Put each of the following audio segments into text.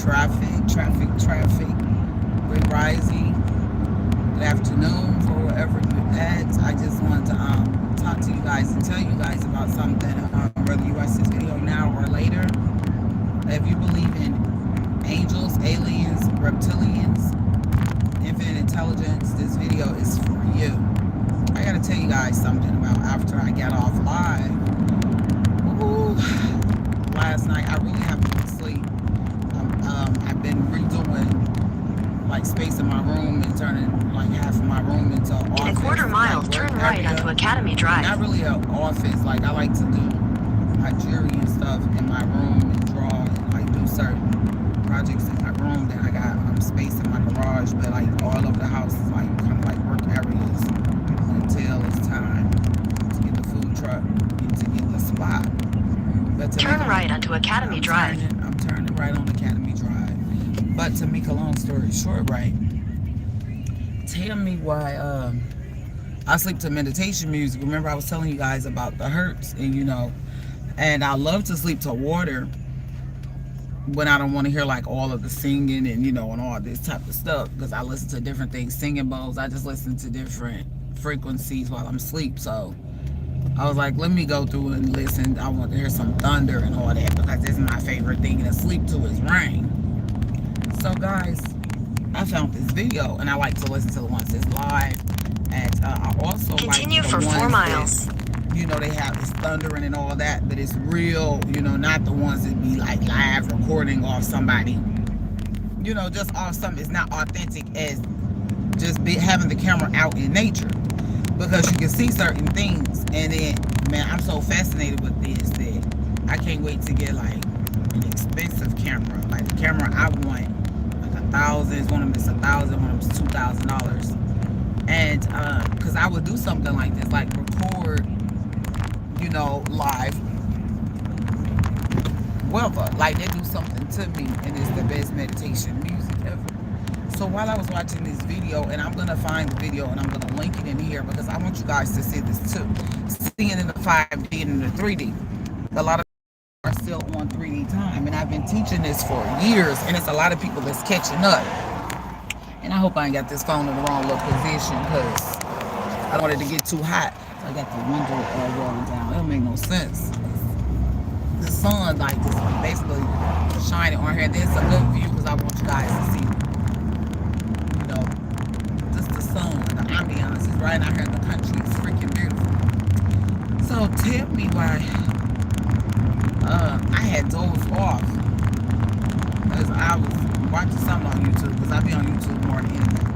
traffic. Great rising. Good afternoon for wherever you're at. I just wanted to talk to you guys and tell you guys about something, whether you watch this video now or later. If you believe in angels, aliens, reptilians, infinite intelligence, this video is for you. I gotta tell you guys something about after I got off live. Ooh, last night I really haven't been asleep. I've been redoing like space in my room and turning like half of my room into an office. In a quarter mile, like turn right area. onto Academy Drive. Not really an office. Like I like to do my jewelry and stuff in my room and draw and like do certain projects in my room. Then I got space in my garage, but like all of the house is like kind of like work areas until it's time to get the food truck and to get the spot. But turn right onto Academy Drive. I'm turning right on Academy Drive. But to make a long story short, right? Tell me why I sleep to meditation music. Remember I was telling you guys about the hertz and and I love to sleep to water when I don't want to hear like all of the singing and all this type of stuff, because I listen to different things, singing bowls. I just listen to different frequencies while I'm asleep. So I was like, let me go through and listen. I want to hear some thunder and all that, because this is my favorite thing to sleep to is rain. So guys, I found this video and I like to listen to the ones that's live. And I also continue like for 4 miles. They have this thundering and all that, but it's real, not the ones that be like live recording off somebody, just off something. It's not authentic as just having the camera out in nature, because you can see certain things. And then, man, I'm so fascinated with this that I can't wait to get like an expensive camera, like the camera I want, like $1,000. One of them is $1,000, one of them is $2,000. And because I would do something like this, like record, live weather, like they do something to me, and it's the best meditation music ever. So while I was watching this video, and I'm gonna find the video and I'm gonna link it in here, because I want you guys to see this too, seeing in the 5D and in the 3D. A lot of people are still on 3D time, and I've been teaching this for years, and it's a lot of people that's catching up. And I hope I ain't got this phone in the wrong little position, because I don't want it to get too hot. So I got the window rolling down. It don't make no sense. The sun like just basically shining on here. There's a good view because I want you guys to see, just the sun, the ambiance is right out here in the country. It's freaking beautiful. So tell me why I had dozed off, because I was watching something on YouTube, because I be on YouTube more than anything.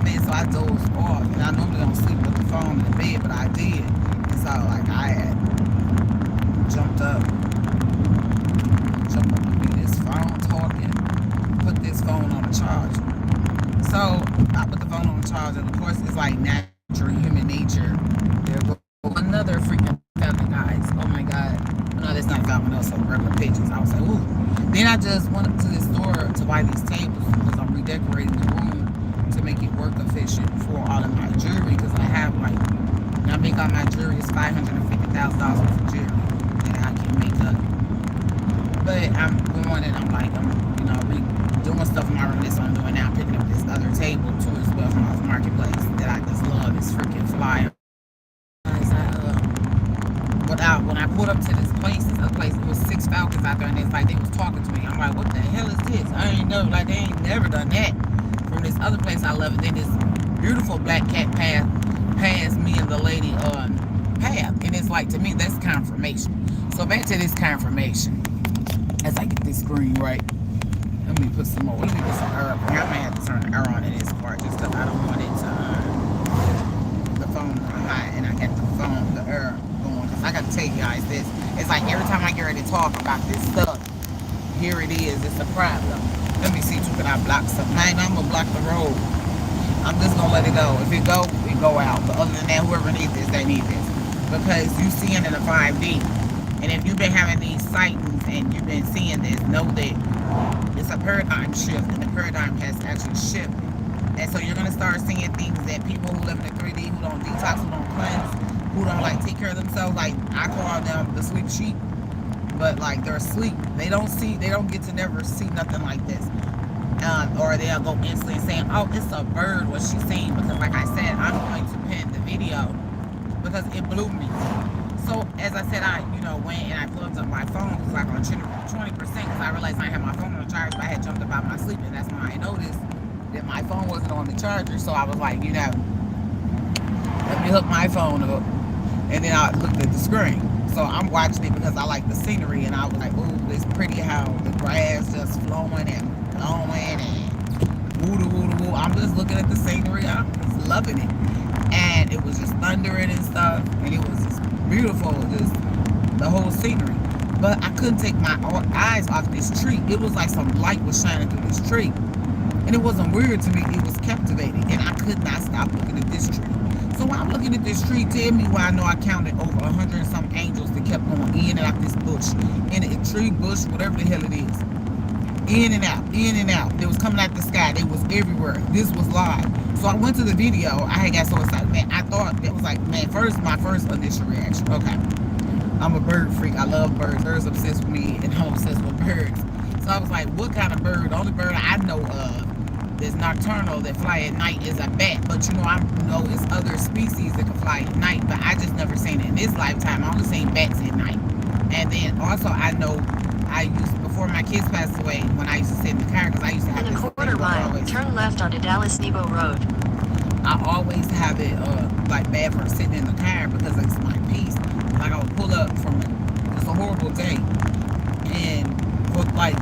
Man, so I dozed off, and I normally don't sleep with the phone in the bed, but I did. And so like I had jumped up to be this phone talking, put this phone on the charger. So I put the phone on the charger, and of course it's like natural human nature. There go another freaking falcon, guys. Oh my god. No, that's not falcon, those some regular pigeons. I was like, ooh. Then I just went up to this store to buy these tables, because I'm redecorating the room to make it work efficient for all of my jewelry, because I have I make all my jewelry is $550,000 for jewelry that I can make up. But I'm going and I'm redoing stuff in my room. That's what I'm doing now. I'm picking up this other table too as well from off Marketplace that I just love. This freaking flyer. When I pulled up to this other place, it was 6 falcons out there, and it's like they was talking to me. I'm like, what the hell is this? I ain't never, they ain't never done that. From this other place I love it. Then this beautiful black cat passed me and the lady path, and it's like, to me, that's confirmation. So back to this confirmation, as I get this screen right. Let me put some air up. I may have to turn the air on in this part, just because I don't want it to the phone hot, and I got the air going. Because I got to tell you guys this. It's like every time I get ready to talk about this stuff, here it is. It's a problem. Let me see, can I block something? I'm going to block the road. I'm just going to let it go. If it go out. But other than that, whoever needs this, they need this. Because you see it in the 5D. And if you've been having these sightings and you've been seeing this, know that it's a paradigm shift. And the paradigm has actually shifted. And so you're going to start seeing things that people who live in the 3D, who don't detox, who don't cleanse, who don't take care of themselves, like I call them the sleep sheep. but like they're asleep. They don't get to never see nothing like this. Or they'll go instantly saying, oh, it's a bird, what she's saying, because like I said, I'm going to pin the video because it blew me. So as I said, I went and I plugged up my phone. It was like on 20% because I realized I had my phone on the charge, but I had jumped up out of my sleep, and that's when I noticed that my phone wasn't on the charger. So I was like, let me hook my phone up, and then I looked at the screen. So I'm watching it because I like the scenery, and I was like, ooh, it's pretty how the grass just flowing and blowing and woo woo woo. I'm just looking at the scenery. I'm just loving it. And it was just thundering and stuff, and it was just beautiful, just the whole scenery. But I couldn't take my eyes off this tree. It was like some light was shining through this tree. And it wasn't weird to me, it was captivating. And I could not stop looking at this tree. So while I'm looking at this tree, tell me why I know I counted over 100 and some angels that kept going in and out this bush. In a tree, bush, whatever the hell it is. In and out, in and out. They was coming out the sky. They was everywhere. This was live. So I went to the video. I had got so excited. Man, I thought that was like, man, my first initial reaction. Okay. I'm a bird freak. I love birds. Birds obsessed with me, and I'm obsessed with birds. So I was like, what kind of bird? The only bird I know of that's nocturnal, that fly at night, is a bat. But I know it's other species that can fly at night, but I just never seen it in this lifetime. I only seen bats at night. And then also I know before my kids passed away, when I used to sit in the car, because I used to have in this a quarter mile, turn left onto Dallas Nebo Road. I always have it like bad for sitting in the car because it's my peace. Like I would pull up from it's a horrible day, and for like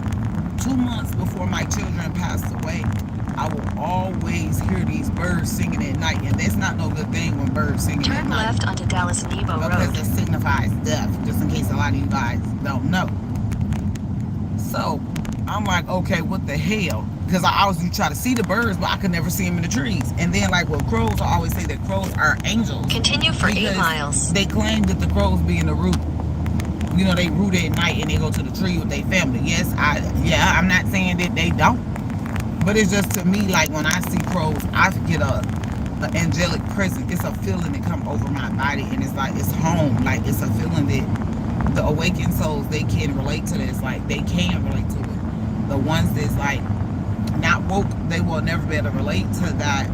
2 months before my children passed away, I will always hear these birds singing at night, and that's not no good thing when birds singing at night. Turn left onto Dallas Nebo Road. Because it signifies death, just in case a lot of you guys don't know. So I'm like, okay, what the hell? Because I always do try to see the birds, but I could never see them in the trees. And then like with crows, I always say that crows are angels. Continue for 8 miles. They claim that the crows be in the root. They root at night and they go to the tree with their family. Yes, I'm not saying that they don't. But it's just to me, like when I see crows, I get an angelic presence. It's a feeling that come over my body, and it's like it's home. Like it's a feeling that the awakened souls, they can relate to this. Like they can relate to it. The ones that's like not woke, they will never be able to relate to that,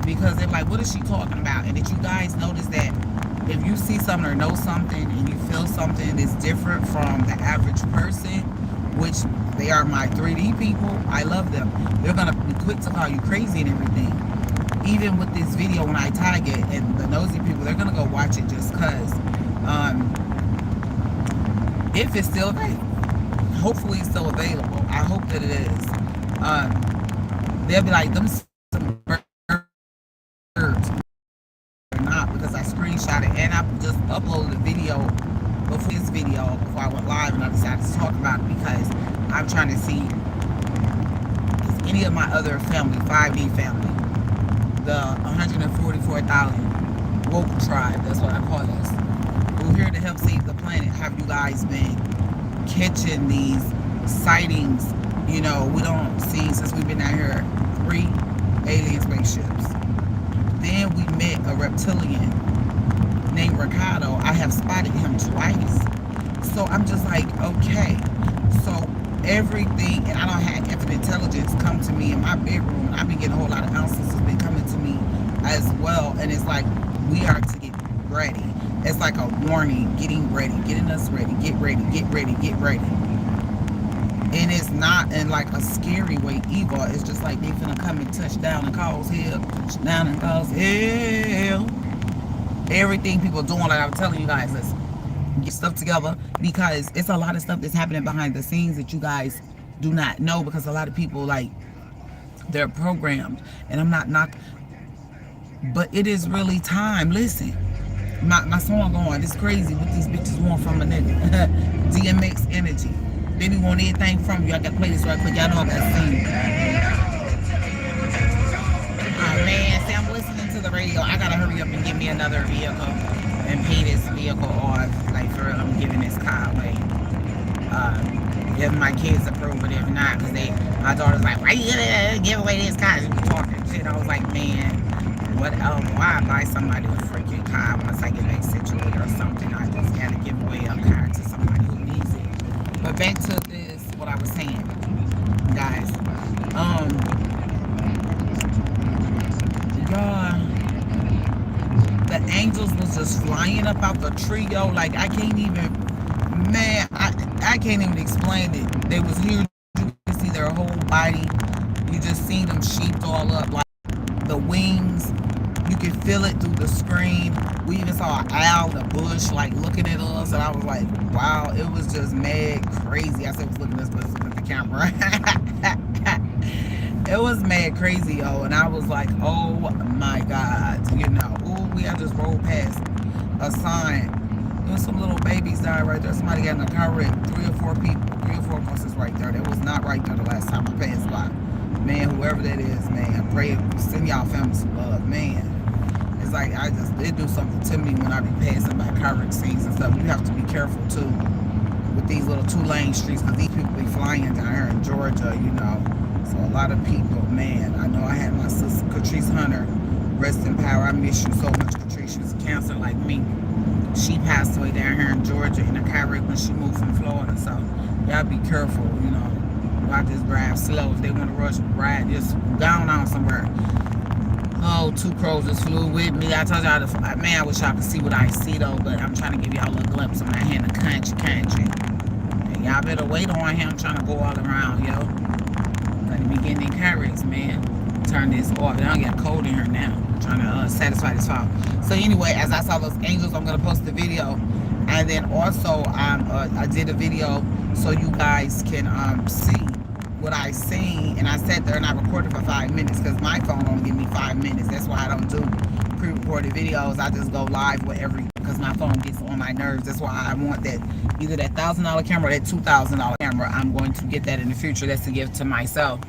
because they're like, what is she talking about? And did you guys notice that if you see something or know something and you feel something that's different from the average person, which they are my 3D people, I love them. They're going to be quick to call you crazy and everything. Even with this video, when I tag it, and the nosy people, they're going to go watch it just because. If it's still available. Hopefully it's still available. I hope that it is. They'll be like, them some birds. Or not, because I screenshot it, and I just uploaded a video before this video, before I went live, and I decided to talk about it because I'm trying to see if any of my other family, 5D family, the 144,000 woke tribe, that's what I call this, we're here to help save the planet. Have you guys been catching these sightings? We don't see, since we've been out here, 3 alien spaceships. Then we met a reptilian named Ricardo. I have spotted him twice. So I'm just like, okay. So everything, and I don't have infinite intelligence come to me in my bedroom. I've been getting a whole lot of ounces has been coming to me as well. And it's like, we are to get ready. It's like a warning, getting ready, getting us ready, get ready, get ready, get ready. And it's not in like a scary way either. It's just like they finna come and touch down and cause hell. Touch down and cause hell. Everything people doing, like I'm telling you guys, let's get stuff together, because it's a lot of stuff that's happening behind the scenes that you guys do not know, because a lot of people, like, they're programmed. And I'm not knocking, but it is really time. Listen, my song going, it's crazy what these bitches want from a nigga. DMX energy. They be want anything from you. I gotta play this right quick. Y'all know I gotta sing. Oh man, see, I'm listening to the radio. I gotta hurry up and get me another vehicle and pay this vehicle off. Like, for real, I'm giving this car away. If my kids approve it, if not, because my daughter's like, why you gonna give away this car? She was talking shit. I was like, man, why buy somebody a freaking car once I get back situated or something? I just gotta give away a car to somebody But back to this, what I was saying, guys. God, the angels was just flying up out the tree, yo. Like I can't even, man, I can't even explain it. They was huge. You could see their whole body. You just seen them sheeped all up, like the wings. You could feel it through the screen. We even saw an owl in a bush, like looking at us, and I was like, wow, it was just mad crazy. I said, I was looking at us, but looking at the camera. It was mad crazy, yo, and I was like, oh my God, you know. Ooh, we had just rolled past a sign. There was some little babies died right there. Somebody got in a car wreck. 3 or 4 people, 3 or 4 buses right there. That was not right there the last time I passed by. Man, whoever that is, man, pray, send y'all family some love, man. It's like, it do something to me when I be passing by car wreck scenes and stuff. You have to be careful, too, with these little 2-lane streets, because these people be flying down here in Georgia, you know. So a lot of people, man, I know I had my sister, Catrice Hunter, rest in power. I miss you so much, Catrice. She was cancer like me. She passed away down here in Georgia in a car wreck when she moved from Florida. So y'all be careful, you know. I just drive slow. If they want to rush, ride, just down on somewhere. Oh, 2 crows just flew with me. I told y'all, man, I wish y'all could see what I see, though, but I'm trying to give y'all a glimpse of my hand of country. And y'all better wait on him. I'm trying to go all around, yo. Gonna be getting in car wrecks, man. Turn this off. I don't get cold in here now. I'm trying to satisfy this file. So anyway, as I saw those angels, I'm gonna post the video, and then also I did a video so you guys can see what I seen, and I sat there and I recorded for 5 minutes because my phone only give me 5 minutes. That's why I don't do pre-recorded videos. I just go live with everything because my phone gets on my nerves. That's why I want that, either that $1,000 camera or that $2,000 camera. I'm going to get that in the future. That's to give to myself.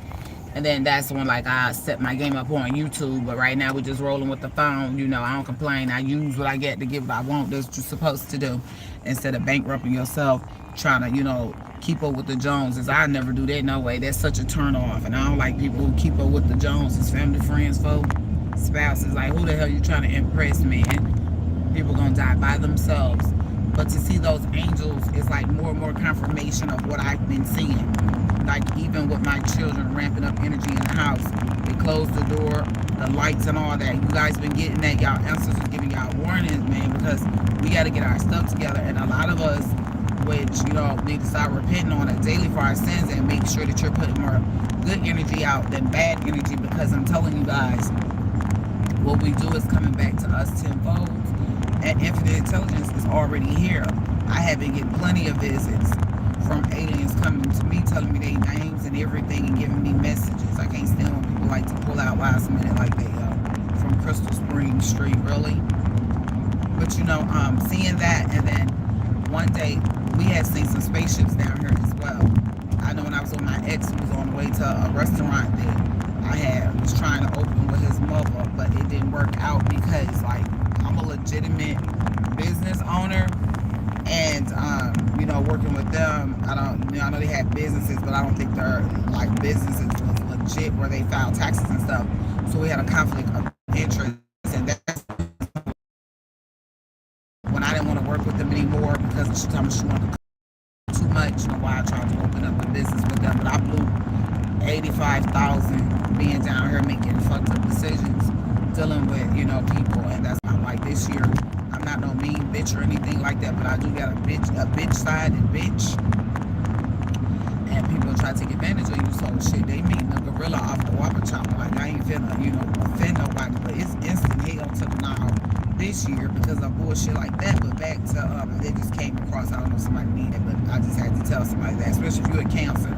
And then that's when, like, I set my game up on YouTube. But right now we're just rolling with the phone. You know, I don't complain. I use what I get to get what I want. That's what you're supposed to do, instead of bankrupting yourself trying to, you know, keep up with the Joneses. I never do that, no way. That's such a turn off. And I don't like people who keep up with the Joneses. Family, friends, folks, spouses. Like, who the hell you trying to impress, man? People gonna die by themselves. But to see those angels is like more and more confirmation of what I've been seeing. Like, even with my children ramping up energy in the house, they closed the door, the lights and all that. You guys been getting that. Y'all ancestors giving y'all warnings, man, because we got to get our stuff together. And a lot of us, which, you know, need to start repenting on it daily for our sins and make sure that you're putting more good energy out than bad energy, because I'm telling you guys, what we do is coming back to us tenfold. And infinite intelligence is already here. I have been getting plenty of visits from aliens coming to me, telling me their names and everything, and giving me messages. I can't stand when people like to pull out last minute like they from Crystal Springs Street, really. But, you know, seeing that, and then one day we had seen some spaceships down here as well. I know when I was with my ex, who was on the way to a restaurant that I was trying to open with his mother, but it didn't work out because, like, I'm a legitimate business owner, and you know, working with them, I know they have businesses, but I don't think they're like businesses was legit where they file taxes and stuff. So we had a conflict of interest, and that's when I didn't want to work with them anymore, because she told me she wanted to too much. You know why I tried to open up a business with them, but I blew $85,000 being down here making fucked up decisions, dealing with, you know, people. And that's not like this year. I'm not no mean bitch or anything like that, but I do got a bitch side, and bitch. And people try to take advantage of you, so shit, they mean the gorilla off the whopper chopper. Like, I ain't finna, you know, offend nobody, but it's instant hell to the now this year because of bullshit like that. But back to, they just came across, I don't know if somebody needed it, but I just had to tell somebody that, especially if you're a Cancer.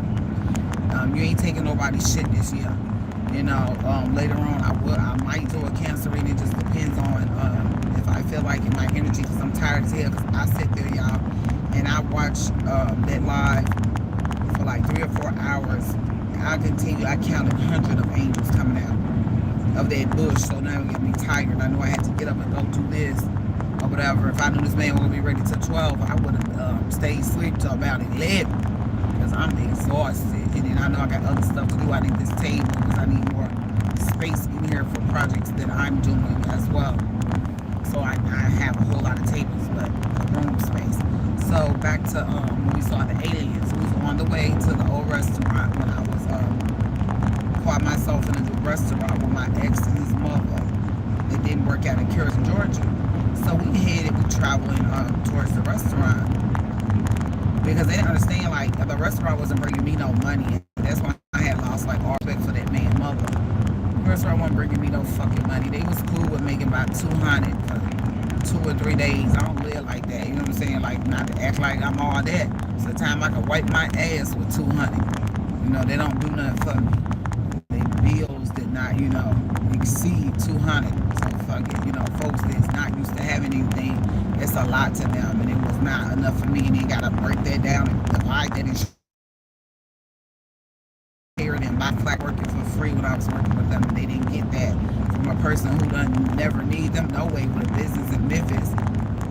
You ain't taking nobody's shit this year. You know, later on I might do a Cancer reading. It just depends on if I feel like in my energy, because I'm tired as hell. Because I sit there, y'all, and I watch that live for like 3 or 4 hours. And I continue. I counted hundreds of angels coming out of that bush. So now it get me tired. I know I had to get up and go do this or whatever. If I knew this man was gonna be ready till 12, I would have stayed asleep till about 11. Because I'm exhausted, and then I know I got other stuff to do. I need this table because I need more space in here for projects that I'm doing as well. So I have a whole lot of tables, but room space. So back to when we saw the aliens, we way to the old restaurant when I was caught myself in a new restaurant with my ex and his mother. It didn't work out in Curtis, Georgia. So we traveling towards the restaurant because they didn't understand, like, the restaurant wasn't bringing me no money. That's why I had lost, like, all respect for that man's mother. The restaurant wasn't bringing me no fucking money. They was cool with making about 200 for 2 or 3 days. I don't live like that. You know what I'm saying? Like, not to act like I'm all that. So the time I could wipe my ass with 200. You know, they don't do nothing for me. Their bills did not, you know, exceed 200. So fuck it. You know, folks that's not used to having anything, it's a lot to them, and it was not enough for me. And they gotta break that down and divide that and share it. And my flat working for free when I was working with them, and they didn't get that from a person who done never need them. No way, with a business in Memphis.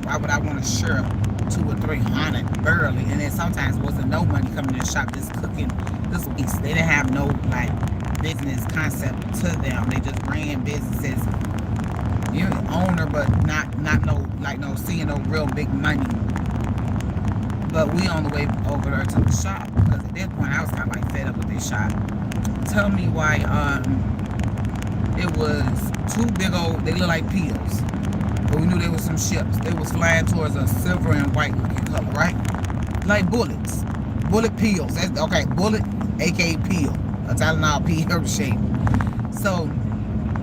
Why would I want to share 200 or 300 barely? And then sometimes wasn't no money coming to the shop just cooking this week. They didn't have no, like, business concept to them. They just ran businesses. You're an owner, but not no, like, no seeing no real big money. But we on the way over there to the shop because at that point I was kind of like fed up with this shop. Tell me why it was 2 big old, they look like pills. But we knew there was some ships. They was flying towards a silver and white looking color, right? Like bullets. Bullet pills. That's okay, bullet, aka pill. A Tylenol pill shape. So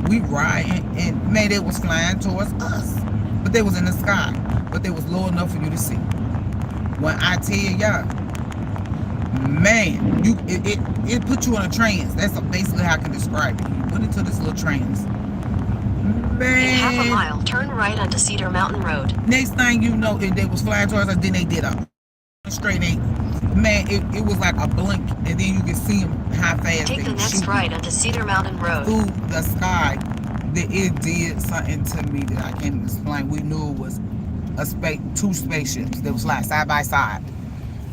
we riding, and man, they was flying towards us. But they was in the sky. But they was low enough for you to see. When I tell y'all, man, it put you in a trance. That's basically how I can describe it. You went into this little trance. Man. In half a mile, turn right onto Cedar Mountain Road. Next thing you know, they was flying towards us, then they did a straight 8. Man, it was like a blink, and then you could see them how fast Take the next right onto Cedar Mountain Road. Through the sky, that it did something to me that I can't even explain. We knew it was 2 spaceships that was like side by side,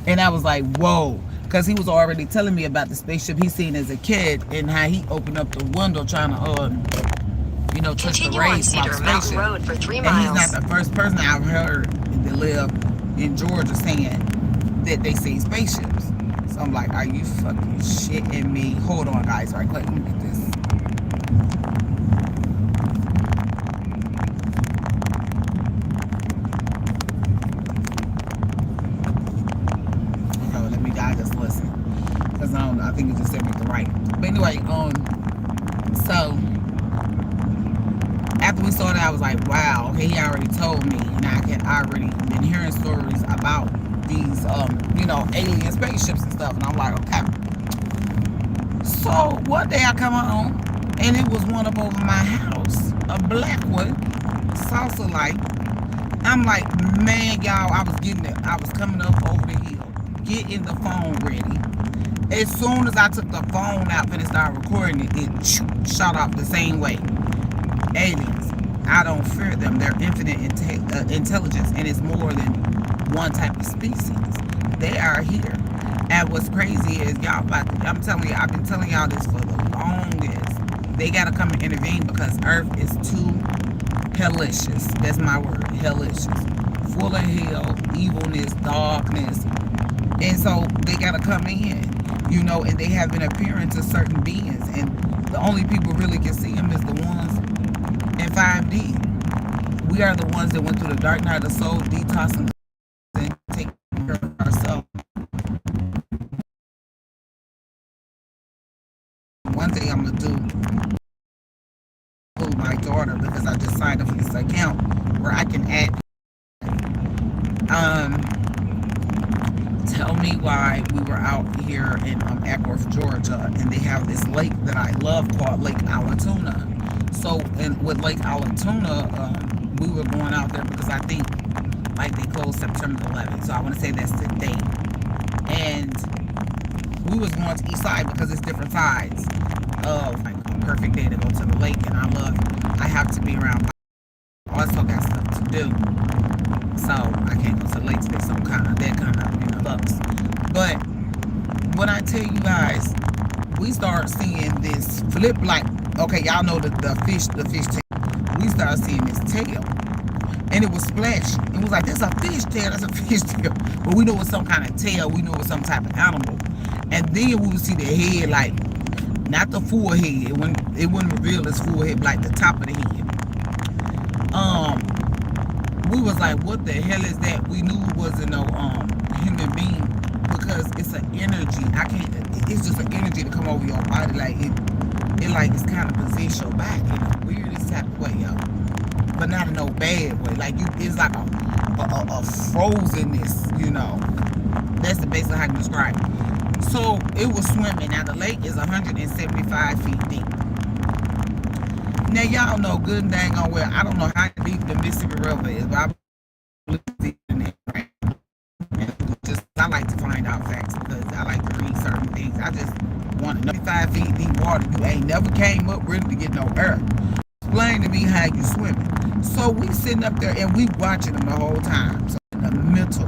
and I was like, whoa, because he was already telling me about the spaceship he seen as a kid and how he opened up the window trying to you know, touch the rays on Cedar Mountain Road for 3 miles. And he's not the first person I've heard that live in Georgia saying that they see spaceships. So I'm like, are you fucking shitting me? Hold on, guys, right quick, let me get this. Okay, let me just listen, because I think it just said me the right. But anyway, so after we saw that, I was like, wow, okay, he already told me, and I already been hearing stories about these, you know, alien spaceships and stuff, and I'm like, okay. So one day I come home, and it was one up over my house, a black one, salsa light. I'm like, man, y'all, I was coming up over the hill, getting the phone ready. As soon as I took the phone out and started recording it, it shot off the same way. Aliens, I don't fear them. They're infinite intelligence, and it's more than one type of species. They are here. And what's crazy is, y'all, I'm telling you, I've been telling y'all this for the longest. They gotta come and intervene because Earth is too hellicious. That's my word, hellicious. Full of hell, evilness, darkness. And so they gotta come in, you know, and they have been appearing to certain beings, and the only people really can see them is the ones in 5D. We are the ones that went through the dark night of the soul, detoxing and taking care of ourselves. One thing I'm gonna do with my daughter, because I just signed up for this account where I can add. Tell me why we were out here in Ackworth, Georgia, and they have this lake that I love called Lake Allatoona. So, and with Lake Allatoona, we were going out there because I think like they closed September 11th. So I want to say that's the date. And we was going to east side because it's different sides of like a perfect day to go to the lake. And I have to be around. I also got stuff to do. So I can't go to the lake today. That kind of, you know, looks. But when I tell you guys, we start seeing this flip, like, okay, y'all know the fish tail. We start seeing this tail and it was splashing. It was like, that's a fish tail, that's a fish tail. But we knew it was some kind of tail. We knew it was some type of animal. And then we would see the head, like, not the full head. It wouldn't reveal its full head, but like the top of the head. We was like, what the hell is that? We knew it wasn't no human being, because it's an energy. It's just an energy to come over your body. Like it like it's kind of possess your body in a weirdest type of way, yo. But not in no bad way. Like it's like a frozenness, you know. That's the basic how I can describe it. So it was swimming. Now the lake is 175 feet deep. Now y'all know good and dang on well. I don't know how deep the Mississippi River is, but I believe it's deep in that range. Just I like to find out facts because I like to read certain things. I just want to know 5 feet deep water. You ain't never came up really to get no air. Explain to me how you swimming. So we sitting up there and we watching him the whole time. So in the mental,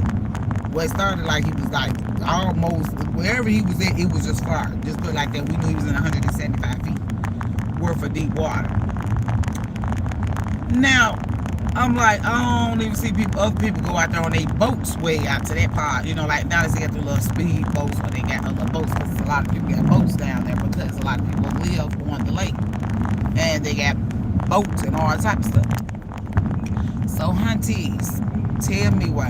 well, it started like he was like almost wherever he was at, it was just far. Just put it like that. We knew he was in 175 feet worth of deep water. Now, I'm like, I don't even see other people go out there on their boats way out to that part. You know, like now they got the little speed boats or they got other boats because a lot of people got boats down there because a lot of people live on the lake. And they got boats and all type of stuff. So, hunties, tell me why.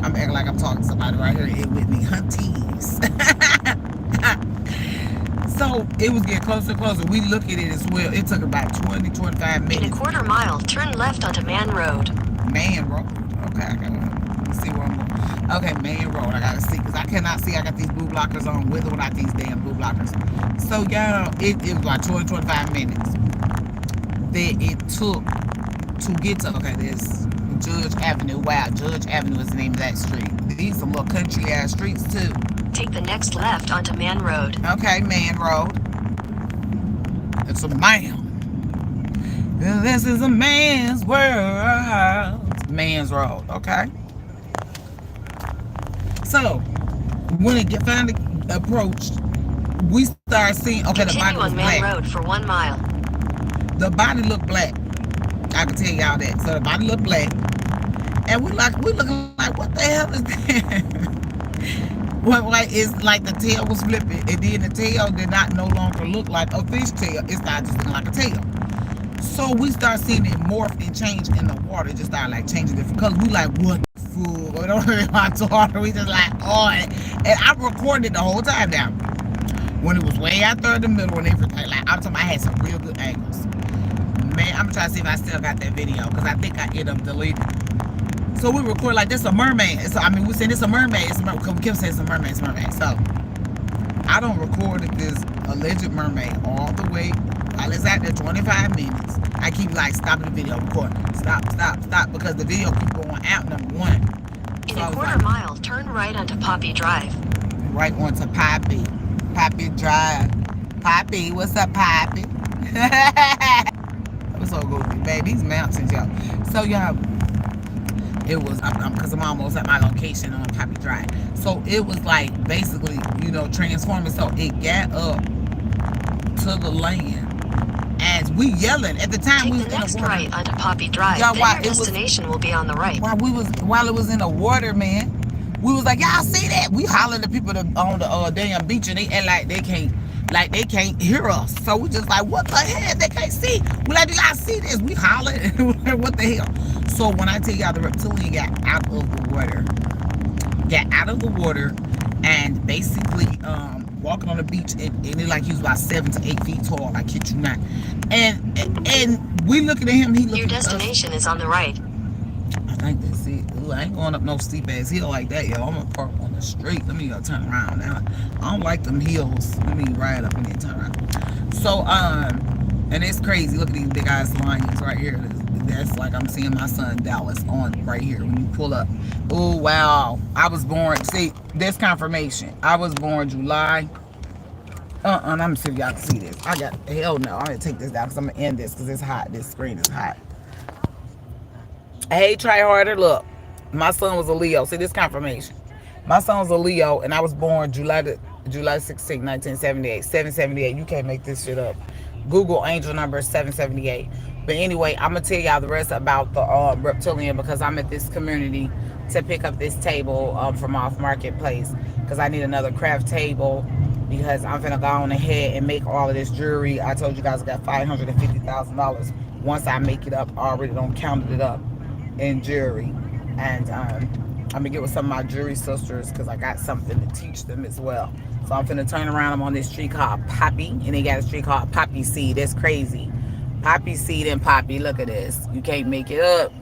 I'm acting like I'm talking to somebody right here with me. Hunties. So it was getting closer and closer. We look at it as well. It took about 20-25 minutes. In a quarter mile, turn left onto Man Road. Man Road. Okay, I gotta see where I'm going. Okay, Man Road. I gotta see because I cannot see. I got these blue blockers on with or without these damn blue blockers. So y'all, it was about 20-25 minutes that it took to get to. Okay, there's Judge Avenue. Wow, Judge Avenue is the name of that street. These some little country ass streets too. Take the next left onto Man Road. Okay, Man Road. It's a man. This is a man's world. Man's Road, okay? So, when it finally approached, we started seeing, okay, Continue the body was on Man black. Road for 1 mile. The body looked black. I can tell y'all that. So the body looked black. And we looking like, what the hell is that? Well, like it's like the tail was flipping, and then the tail did not no longer look like a fish tail. It started just looking like a tail. So we start seeing it morph and change in the water. It just started like changing different colors. We like, what the fool? We don't know my daughter. We just like, oh, and I recorded the whole time now. When it was way out there in the middle and everything, like I'm talking, I had some real good angles. Man, I'm trying to see if I still got that video because I think I ended up deleting it. So we record like this a mermaid. We saying it's a mermaid. It's a mermaid. Kim says it's a mermaid. It's a mermaid. So I don't record this alleged mermaid all the way while it's out there 25 minutes. I keep like stopping the video, recording. Stop, because the video keep going out. Number one. In a quarter mile, turn right onto Poppy Drive. Right onto Poppy Drive. Poppy, what's up, Poppy? What's so good, baby? These mountains, y'all. So y'all. It was, because I'm almost at my location on Poppy Drive. So it was like basically, transforming. So it got up to the land as we yelling. At the time, Take we the was in next the water. right onto Poppy Drive. Y'all, Then your destination will be on the right. While it was in the water, man, we was like, y'all see that? We hollering at people on the damn beach, and they act like they can't hear us. So we just like, what the hell? They can't see. We like, do y'all see this? We hollering. What the hell? So when I tell y'all the reptilian got out of the water, and basically walking on the beach, and it like he was about 7 to 8 feet tall. I kid you not. And we looking at him. He looking. Your destination is on the right. I think that's it. Ooh, I ain't going up no steep ass hill like that, yo. I'm gonna park on the street. Let me go turn around now. I don't like them hills. Let me ride up and then turn around. So and it's crazy. Look at these big ass lions right here. That's like I'm seeing my son Dallas on right here when you pull up. Oh wow. I was born, see, this confirmation. I was born July. I'm gonna see if y'all can see this. Hell no. I'm gonna take this down because I'm gonna end this because it's hot. This screen is hot. Hey, try harder. Look, my son was a Leo. See this confirmation. My son was a Leo, and I was born July 16, 1978. 778. You can't make this shit up. Google angel number 778. But anyway, I'm gonna tell y'all the rest about the reptilian because I'm at this community to pick up this table from off marketplace because I need another craft table because I'm gonna go on ahead and make all of this jewelry. I told you guys I got $550,000. Once I make it up, I already don't counted it up in jewelry, and I'm gonna get with some of my jewelry sisters because I got something to teach them as well. So I'm finna turn around. I'm on this tree called Poppy, and they got a tree called Poppy Seed. That's crazy. Poppy Seed and Poppy. Look at this. You can't make it up.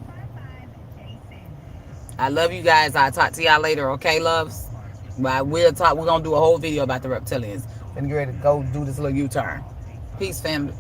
I love you guys. I'll talk to y'all later, okay, loves? But I will talk. We're gonna do a whole video about the reptilians. Gonna get ready to go do this little U-turn. Peace, family.